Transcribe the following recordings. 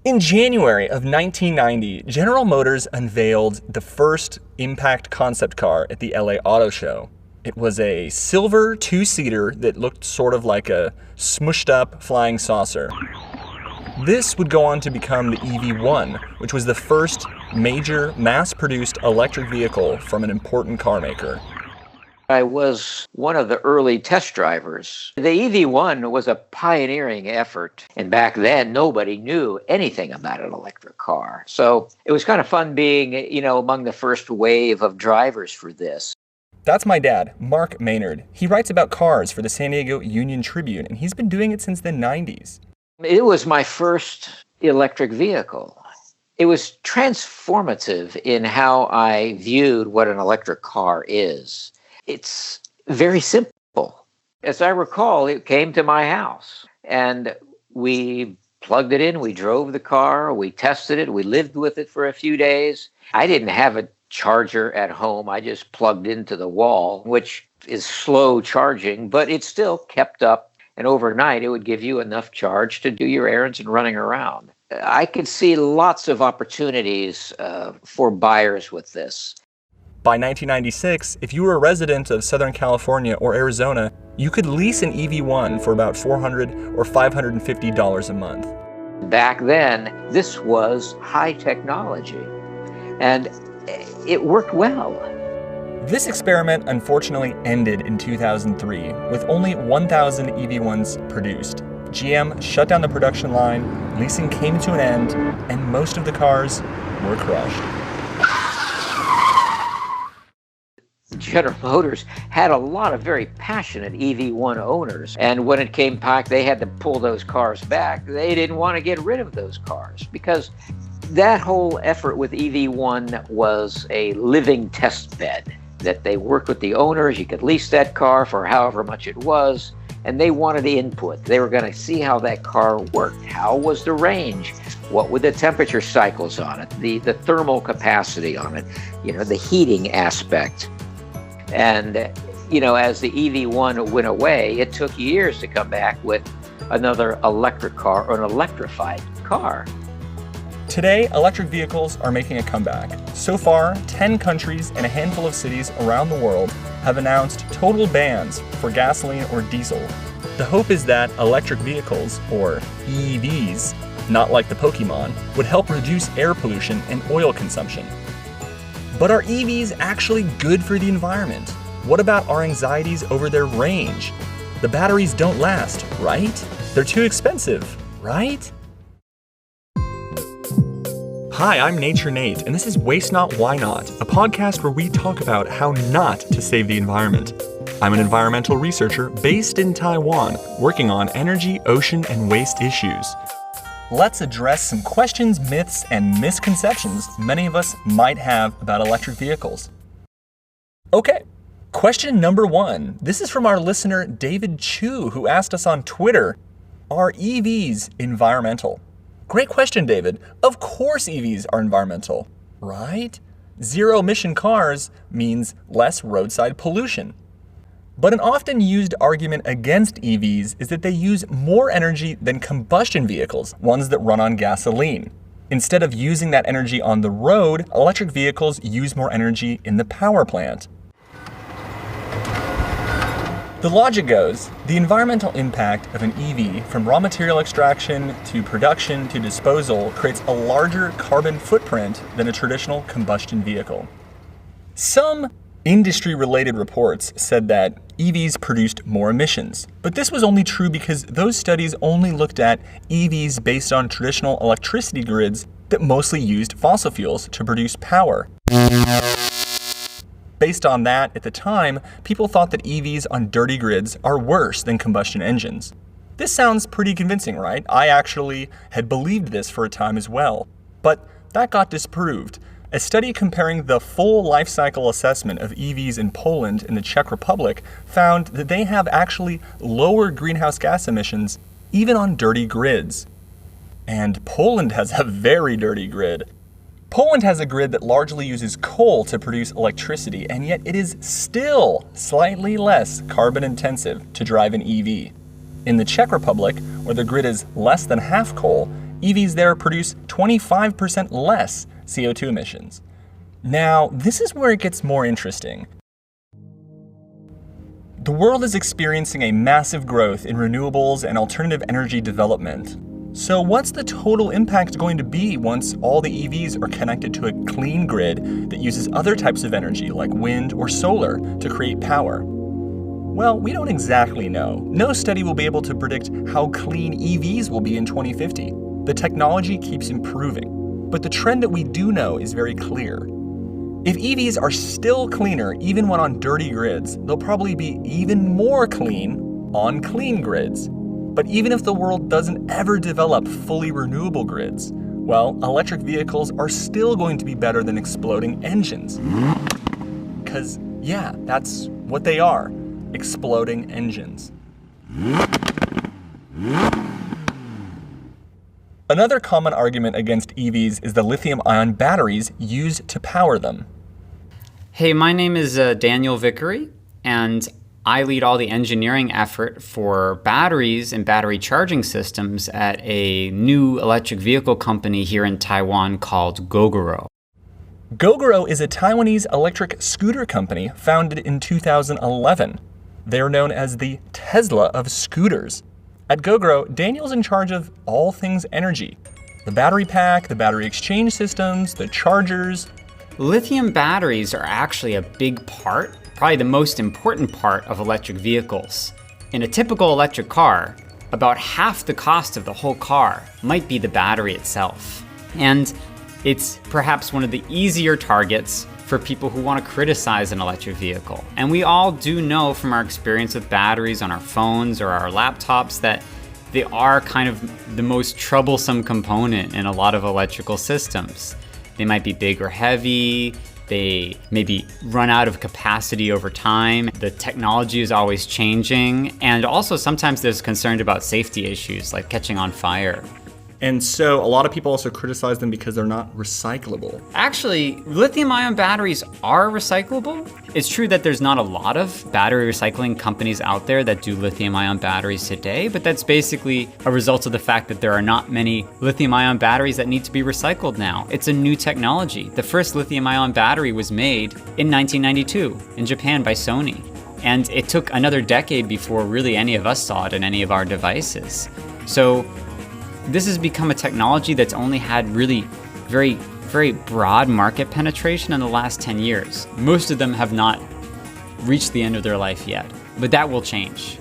In January of 1990, General Motors unveiled the first impact concept car at the LA Auto Show. It was a silver two-seater that looked sort of like a smushed up flying saucer. This would go on to become the EV1, which was the first major mass-produced electric vehicle from an important car maker. I was one of the early test drivers. The EV1 was a pioneering effort, and back then nobody knew anything about an electric car. So it was kind of fun being, among the first wave of drivers for this. That's my dad, Mark Maynard. He writes about cars for the San Diego Union-Tribune, and he's been doing it since the 90s. It was my first electric vehicle. It was transformative in how I viewed what an electric car is. It's very simple. As I recall, it came to my house and we plugged it in, we drove the car, we tested it, we lived with it for a few days. I didn't have a charger at home. I just plugged into the wall, which is slow charging, but it still kept up. And overnight, it would give you enough charge to do your errands and running around. I could see lots of opportunities for buyers with this. By 1996, if you were a resident of Southern California or Arizona, you could lease an EV1 for about $400 or $550 a month. Back then, this was high technology, and it worked well. This experiment unfortunately ended in 2003, with only 1,000 EV1s produced. GM shut down the production line, leasing came to an end, and most of the cars were crushed. General Motors had a lot of very passionate EV1 owners, and when it came back, they had to pull those cars back. They didn't want to get rid of those cars because that whole effort with EV1 was a living test bed, that they worked with the owners. You could lease that car for however much it was, and they wanted input. They were going to see how that car worked. How was the range? What were the temperature cycles on it? The thermal capacity on it? The heating aspect. And, as the EV1 went away, it took years to come back with another electric car or an electrified car. Today, electric vehicles are making a comeback. So far, 10 countries and a handful of cities around the world have announced total bans for gasoline or diesel. The hope is that electric vehicles, or EVs, not like the Pokemon, would help reduce air pollution and oil consumption. But are EVs actually good for the environment? What about our anxieties over their range? The batteries don't last, right? They're too expensive, right? Hi, I'm Nature Nate, and this is Waste Not, Why Not, a podcast where we talk about how not to save the environment. I'm an environmental researcher based in Taiwan, working on energy, ocean, and waste issues. Let's address some questions, myths, and misconceptions many of us might have about electric vehicles. Okay, question number 1. This is from our listener David Chu, who asked us on Twitter, are EVs environmental? Great question, David. Of course EVs are environmental, right? Zero-emission cars means less roadside pollution. But an often used argument against EVs is that they use more energy than combustion vehicles, ones that run on gasoline. Instead of using that energy on the road, electric vehicles use more energy in the power plant. The logic goes, the environmental impact of an EV, from raw material extraction to production to disposal, creates a larger carbon footprint than a traditional combustion vehicle. Some industry-related reports said that EVs produced more emissions, but this was only true because those studies only looked at EVs based on traditional electricity grids that mostly used fossil fuels to produce power. Based on that, at the time, people thought that EVs on dirty grids are worse than combustion engines. This sounds pretty convincing, right? I actually had believed this for a time as well, but that got disproved. A study comparing the full life cycle assessment of EVs in Poland and the Czech Republic found that they have actually lower greenhouse gas emissions even on dirty grids. And Poland has a very dirty grid. Poland has a grid that largely uses coal to produce electricity, and yet it is still slightly less carbon intensive to drive an EV. In the Czech Republic, where the grid is less than half coal, EVs there produce 25% less CO2 emissions. Now, this is where it gets more interesting. The world is experiencing a massive growth in renewables and alternative energy development. So what's the total impact going to be once all the EVs are connected to a clean grid that uses other types of energy like wind or solar to create power? Well, we don't exactly know. No study will be able to predict how clean EVs will be in 2050. The technology keeps improving, but the trend that we do know is very clear. If EVs are still cleaner even when on dirty grids, they'll probably be even more clean on clean grids. But even if the world doesn't ever develop fully renewable grids, well, electric vehicles are still going to be better than exploding engines. Because, yeah, that's what they are, exploding engines. Another common argument against EVs is the lithium-ion batteries used to power them. Hey, my name is Daniel Vickery, and I lead all the engineering effort for batteries and battery charging systems at a new electric vehicle company here in Taiwan called Gogoro. Gogoro is a Taiwanese electric scooter company founded in 2011. They're known as the Tesla of scooters. At Gogoro, Daniel's in charge of all things energy. The battery pack, the battery exchange systems, the chargers. Lithium batteries are actually a big part, probably the most important part of electric vehicles. In a typical electric car, about half the cost of the whole car might be the battery itself. And it's perhaps one of the easier targets for people who want to criticize an electric vehicle. And we all do know from our experience with batteries on our phones or our laptops that they are kind of the most troublesome component in a lot of electrical systems. They might be big or heavy, they maybe run out of capacity over time, the technology is always changing, and also sometimes there's concern about safety issues like catching on fire. And so a lot of people also criticize them because they're not recyclable. Actually, lithium-ion batteries are recyclable. It's true that there's not a lot of battery recycling companies out there that do lithium-ion batteries today, but that's basically a result of the fact that there are not many lithium-ion batteries that need to be recycled now. It's a new technology. The first lithium-ion battery was made in 1992 in Japan by Sony. And it took another decade before really any of us saw it in any of our devices. So this has become a technology that's only had really very, very broad market penetration in the last 10 years. Most of them have not reached the end of their life yet, but that will change.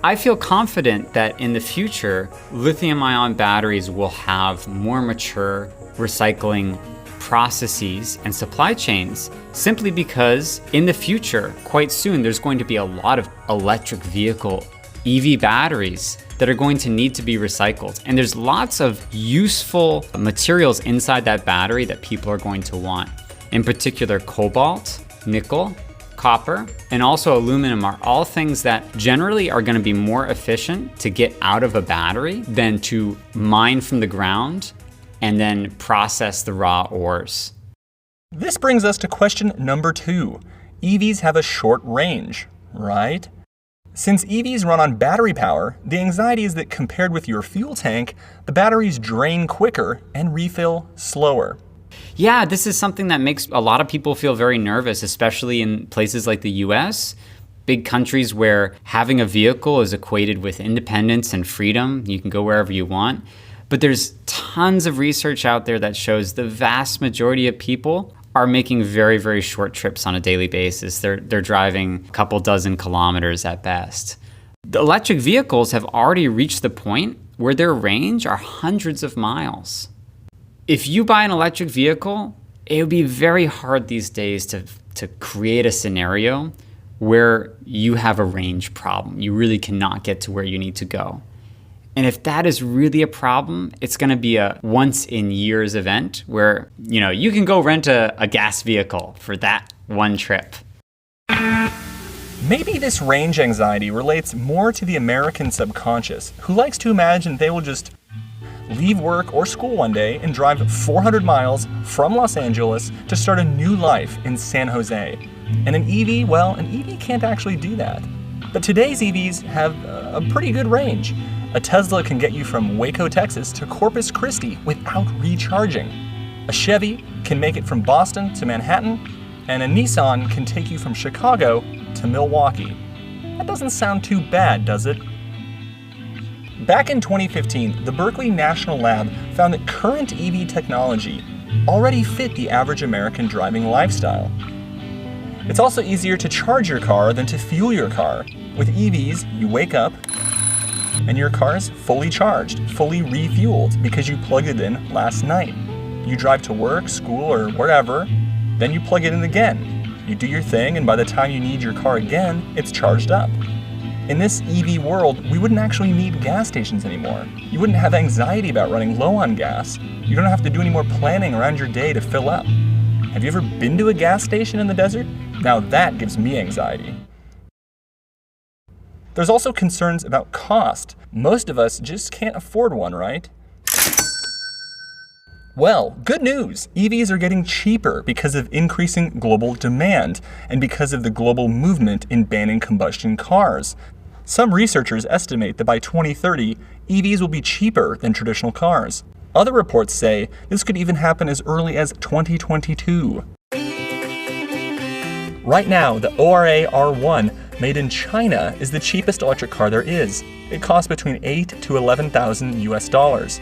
I feel confident that in the future, lithium-ion batteries will have more mature recycling processes and supply chains, simply because in the future, quite soon, there's going to be a lot of electric vehicle EV batteries that are going to need to be recycled. And there's lots of useful materials inside that battery that people are going to want. In particular, cobalt, nickel, copper, and also aluminum are all things that generally are going to be more efficient to get out of a battery than to mine from the ground and then process the raw ores. This brings us to question number 2. EVs have a short range, right? Since EVs run on battery power, the anxiety is that compared with your fuel tank, the batteries drain quicker and refill slower. Yeah, this is something that makes a lot of people feel very nervous, especially in places like the US, big countries where having a vehicle is equated with independence and freedom. You can go wherever you want. But there's tons of research out there that shows the vast majority of people are making very, very short trips on a daily basis. They're driving a couple dozen kilometers at best. The electric vehicles have already reached the point where their range are hundreds of miles. If you buy an electric vehicle, it would be very hard these days to create a scenario where you have a range problem. You really cannot get to where you need to go. And if that is really a problem, it's going to be a once in years event where, you can go rent a gas vehicle for that one trip. Maybe this range anxiety relates more to the American subconscious, who likes to imagine they will just leave work or school one day and drive 400 miles from Los Angeles to start a new life in San Jose. And an EV, well, an EV can't actually do that. But today's EVs have a pretty good range. A Tesla can get you from Waco, Texas to Corpus Christi without recharging. A Chevy can make it from Boston to Manhattan, and a Nissan can take you from Chicago to Milwaukee. That doesn't sound too bad, does it? Back in 2015, the Berkeley National Lab found that current EV technology already fit the average American driving lifestyle. It's also easier to charge your car than to fuel your car. With EVs, you wake up and your car's fully charged, fully refueled because you plugged it in last night. You drive to work, school, or wherever, then you plug it in again. You do your thing, and by the time you need your car again, it's charged up. In this EV world, we wouldn't actually need gas stations anymore. You wouldn't have anxiety about running low on gas. You don't have to do any more planning around your day to fill up. Have you ever been to a gas station in the desert? Now that gives me anxiety. There's also concerns about cost. Most of us just can't afford one, right? Well, good news! EVs are getting cheaper because of increasing global demand and because of the global movement in banning combustion cars. Some researchers estimate that by 2030, EVs will be cheaper than traditional cars. Other reports say this could even happen as early as 2022. Right now, the ORA R1 made in China is the cheapest electric car there is. It costs between $8,000 to $11,000 US.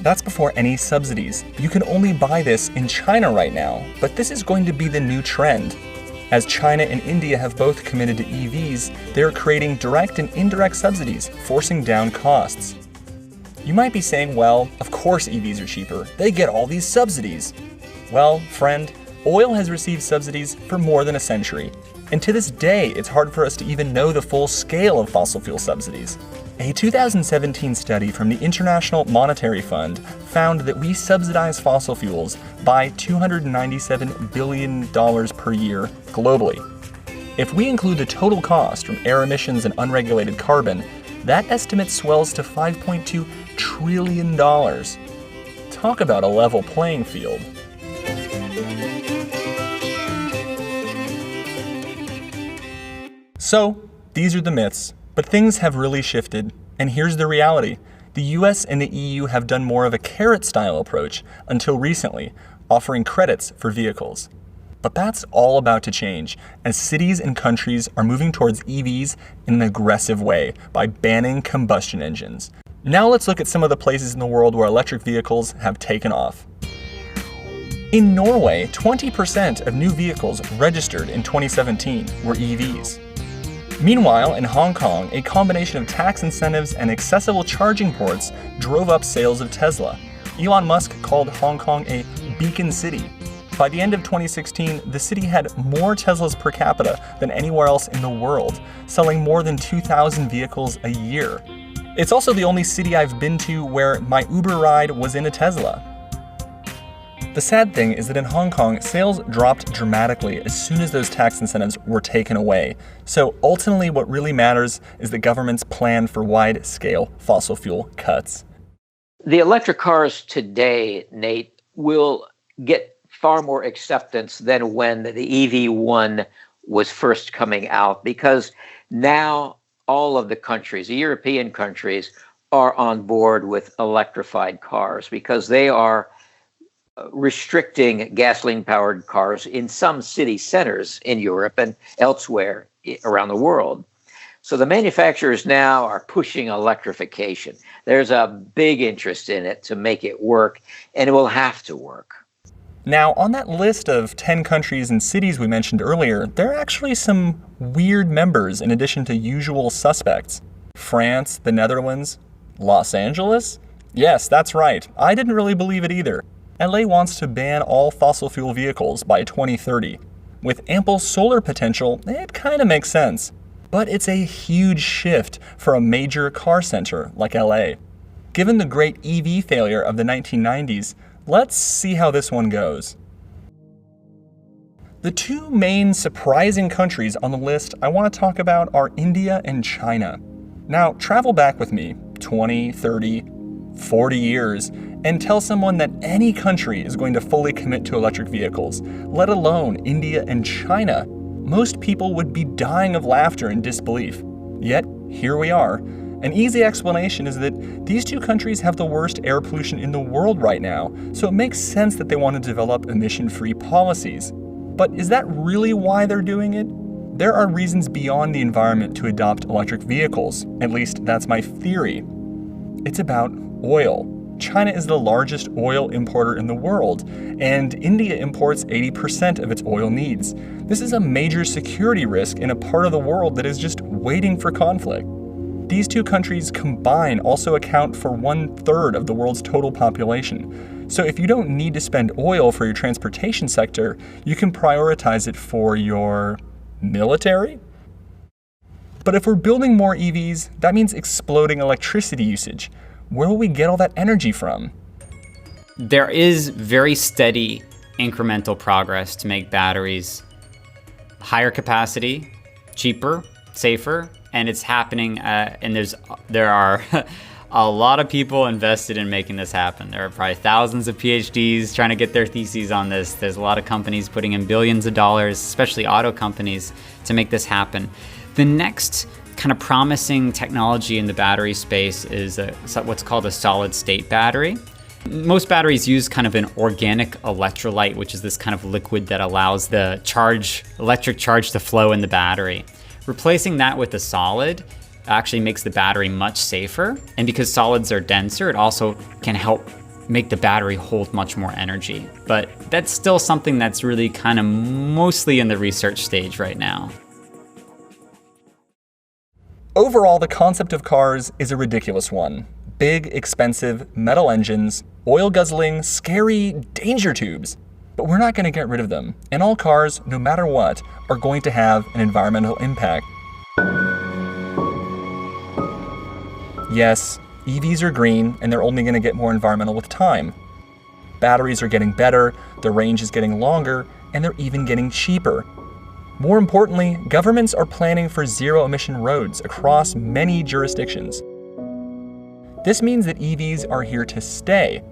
That's before any subsidies. You can only buy this in China right now, but this is going to be the new trend. As China and India have both committed to EVs, they're creating direct and indirect subsidies, forcing down costs. You might be saying, well, of course EVs are cheaper. They get all these subsidies. Well, friend, oil has received subsidies for more than a century. And to this day, it's hard for us to even know the full scale of fossil fuel subsidies. A 2017 study from the International Monetary Fund found that we subsidize fossil fuels by $297 billion per year globally. If we include the total cost from air emissions and unregulated carbon, that estimate swells to $5.2 trillion. Talk about a level playing field. So, these are the myths, but things have really shifted, and here's the reality. The US and the EU have done more of a carrot-style approach until recently, offering credits for vehicles. But that's all about to change, as cities and countries are moving towards EVs in an aggressive way by banning combustion engines. Now let's look at some of the places in the world where electric vehicles have taken off. In Norway, 20% of new vehicles registered in 2017 were EVs. Meanwhile, in Hong Kong, a combination of tax incentives and accessible charging ports drove up sales of Tesla. Elon Musk called Hong Kong a beacon city. By the end of 2016, the city had more Teslas per capita than anywhere else in the world, selling more than 2,000 vehicles a year. It's also the only city I've been to where my Uber ride was in a Tesla. The sad thing is that in Hong Kong, sales dropped dramatically as soon as those tax incentives were taken away. So ultimately, what really matters is the government's plan for wide-scale fossil fuel cuts. The electric cars today, Nate, will get far more acceptance than when the EV1 was first coming out, because now all of the countries, the European countries, are on board with electrified cars because they are restricting gasoline-powered cars in some city centers in Europe and elsewhere around the world. So the manufacturers now are pushing electrification. There's a big interest in it to make it work, and it will have to work. Now, on that list of 10 countries and cities we mentioned earlier, there are actually some weird members in addition to usual suspects. France, the Netherlands, Los Angeles? Yes, that's right. I didn't really believe it either. LA wants to ban all fossil fuel vehicles by 2030. With ample solar potential, it kind of makes sense. But it's a huge shift for a major car center like LA. Given the great EV failure of the 1990s, let's see how this one goes. The two main surprising countries on the list I want to talk about are India and China. Now, travel back with me 20, 30, 40 years and tell someone that any country is going to fully commit to electric vehicles, let alone India and China. Most people would be dying of laughter and disbelief. Yet, here we are. An easy explanation is that these two countries have the worst air pollution in the world right now, so it makes sense that they want to develop emission-free policies. But is that really why they're doing it? There are reasons beyond the environment to adopt electric vehicles. At least that's my theory. It's about oil. China is the largest oil importer in the world, and India imports 80% of its oil needs. This is a major security risk in a part of the world that is just waiting for conflict. These two countries combined also account for 1/3 of the world's total population. So if you don't need to spend oil for your transportation sector, you can prioritize it for your military? But if we're building more EVs, that means exploding electricity usage. Where will we get all that energy from? There is very steady incremental progress to make batteries higher capacity, cheaper, safer, and it's happening. And there are a lot of people invested in making this happen. There are probably thousands of PhDs trying to get their theses on this. There's a lot of companies putting in billions of dollars, especially auto companies, to make this happen. The next kind of promising technology in the battery space is what's called a solid state battery. Most batteries use kind of an organic electrolyte, which is this kind of liquid that allows the electric charge to flow in the battery. Replacing that with a solid actually makes the battery much safer. And because solids are denser, it also can help make the battery hold much more energy. But that's still something that's really kind of mostly in the research stage right now. Overall, the concept of cars is a ridiculous one. Big, expensive, metal engines, oil-guzzling, scary danger tubes. But we're not going to get rid of them. And all cars, no matter what, are going to have an environmental impact. Yes, EVs are green, and they're only going to get more environmental with time. Batteries are getting better, the range is getting longer, and they're even getting cheaper. More importantly, governments are planning for zero-emission roads across many jurisdictions. This means that EVs are here to stay.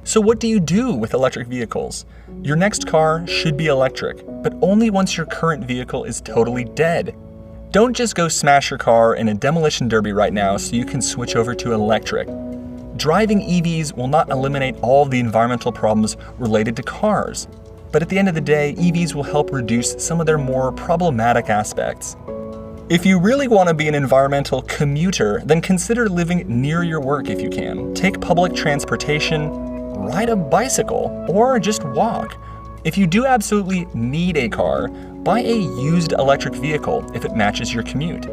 So what do you do with electric vehicles? Your next car should be electric, but only once your current vehicle is totally dead. Don't just go smash your car in a demolition derby right now so you can switch over to electric. Driving EVs will not eliminate all of the environmental problems related to cars. But at the end of the day, EVs will help reduce some of their more problematic aspects. If you really want to be an environmental commuter, then consider living near your work if you can. Take public transportation, ride a bicycle, or just walk. If you do absolutely need a car, buy a used electric vehicle if it matches your commute.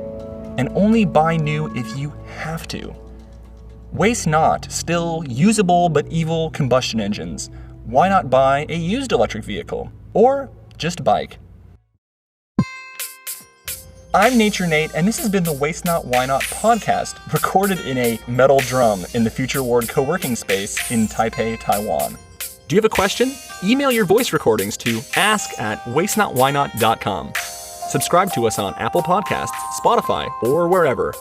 And only buy new if you have to. Waste not still usable but evil combustion engines. Why not buy a used electric vehicle? Or just bike? I'm Nature Nate, and this has been the Waste Not, Why Not podcast, recorded in a metal drum in the Future Ward co-working space in Taipei, Taiwan. Do you have a question? Email your voice recordings to ask@wastenotwhynot.com. Subscribe to us on Apple Podcasts, Spotify, or wherever.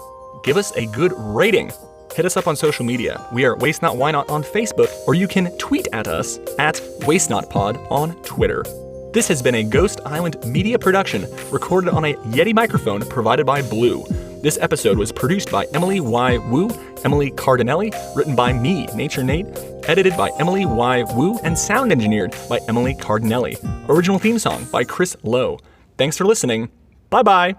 Give us a good rating. Hit us up on social media. We are Waste Not Why Not on Facebook, or you can tweet at us at WasteNotPod on Twitter. This has been a Ghost Island media production recorded on a Yeti microphone provided by Blue. This episode was produced by Emily Y. Wu, Emily Cardinelli, written by me, Nature Nate, edited by Emily Y. Wu, and sound engineered by Emily Cardinelli. Original theme song by Chris Lowe. Thanks for listening. Bye-bye.